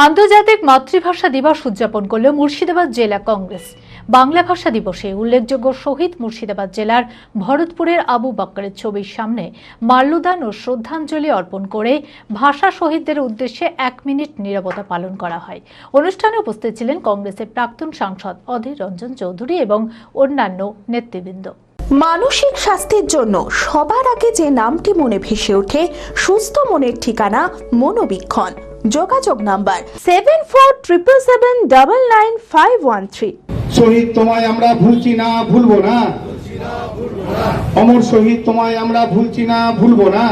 আন্তর্জাতিক মাতৃভাষা দিবস উদযাপন করল মুর্শিদাবাদ জেলা কংগ্রেস। বাংলা ভাষা দিবসে উল্লেখযোগ্য শহীদ মুর্শিদাবাদ জেলার ভরতপুরের আবু বকরের ছবির সামনে মাল্যদান ও শ্রদ্ধাঞ্জলি অর্পণ করে ভাষা শহীদদের উদ্দেশ্যে 1 মিনিট নীরবতা পালন করা হয়। অনুষ্ঠানে উপস্থিত ছিলেন কংগ্রেসের প্রাক্তন সাংসদ অধীর রঞ্জন চৌধুরী এবং অন্যান্য নেতৃবৃন্দ। মানসিক স্বাস্থ্যের জন্য সবার আগে যে নামটি মনে ভেসে ওঠে, সুস্থ মনের ঠিকানা মনোবীক্ষণ। যোগাযোগ নাম্বার 7477799513। শহীদ তোমায় আমরা ভুলছি না, ভুলবো না। অমর শহীদ তোমায় আমরা ভুলছি না, ভুলবো না।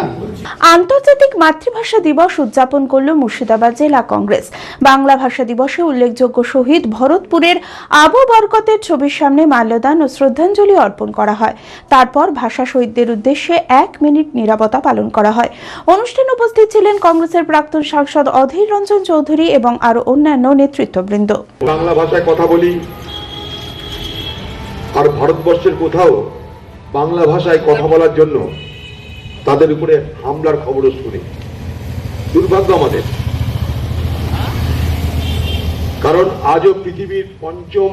আন্তর্জাতিক মাতৃভাষা দিবস উদযাপন করল মুর্শিদাবাদ জেলা কংগ্রেস। বাংলা ভাষা দিবসে উল্লেখযোগ্য শহীদ ভরতপুরের আবু বরকতের ছবির সামনে মাল্যদান ও শ্রদ্ধাঞ্জলি অর্পণ করা হয়। তারপর ভাষা শহীদদের উদ্দেশ্যে 1 মিনিট নীরবতা পালন করা হয়। অনুষ্ঠানে উপস্থিত ছিলেন কংগ্রেসের প্রাক্তন সাংসদ অধীর রঞ্জন চৌধুরী এবং আরো অন্যান্য নেতৃত্ববৃন্দ। বাংলা ভাষায় কথা বলি, আর ভারতবর্ষের কোথাও বাংলা ভাষায় কথা বলার জন্য তাদের উপরে হামলার খবরও শুনি। দুর্ভাগ্য আমাদের, কারণ আজও পৃথিবীর 5ম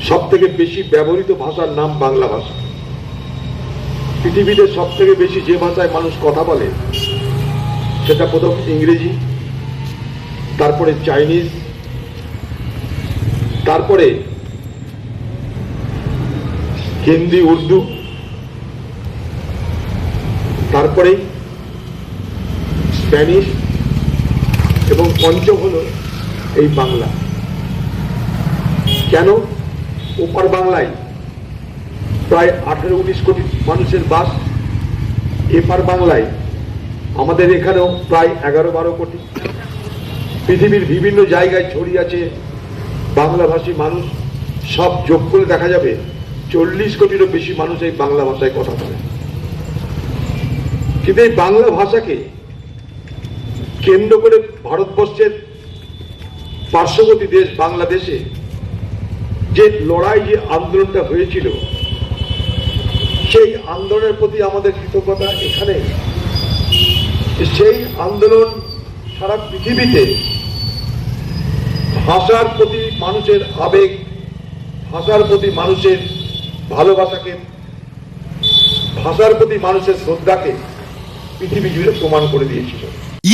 সব থেকে বেশি ব্যবহৃত ভাষার নাম বাংলা ভাষা। পৃথিবীতে সব থেকে বেশি যে ভাষায় মানুষ কথা বলে সেটা প্রথম ইংরেজি, তারপরে চাইনিজ, তারপরে হিন্দি, উর্দু, তারপরে স্প্যানিশ এবং পঞ্চম হলো এই বাংলা। কেন? ওপার বাংলায় প্রায় 18-19 কোটি মানুষের বাস, এপার বাংলায় আমাদের এখানেও প্রায় 11-12 কোটি। পৃথিবীর বিভিন্ন জায়গায় ছড়িয়ে আছে বাংলাভাষী মানুষ। সব যোগ করে দেখা যাবে 40 কোটিরও বেশি মানুষ এই বাংলা ভাষায় কথা বলে। কিন্তু এই বাংলা ভাষাকে কেন্দ্র করে ভারতবর্ষের পার্শ্ববর্তী দেশ বাংলাদেশে যে লড়াই, যে আন্দোলনটা হয়েছিল, সেই আন্দোলনের প্রতি আমাদের কৃতজ্ঞতা এখানে। সেই আন্দোলন সারা পৃথিবীতে ভাষার প্রতি মানুষের আবেগ, ভাষার প্রতি মানুষের ভালোবাসাকে, ভাষার প্রতি মানুষের শ্রদ্ধাকে পৃথিবী জুড়ে প্রমাণ করে দিয়েছিল।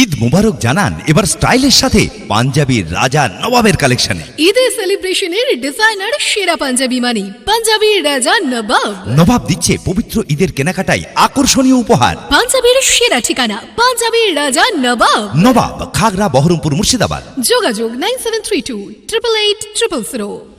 ঈদ মুবারক জানান এবার স্টাইলের সাথে পাঞ্জাবির রাজা নবাবের কালেকশনে। ঈদের সেলিব্রেশনের ডিজাইনার সেরা পাঞ্জাবি মানে পাঞ্জাবির রাজা নবাব। নবাব দিচ্ছে পবিত্র ঈদের কেনাকাটায় আকর্ষণীয় উপহার। পাঞ্জাবির সেরা ঠিকানা পাঞ্জাবির রাজা নবাব। নবাব, খাগড়া, বহরমপুর, মুর্শিদাবাদ। যোগাযোগ 9732 888 000।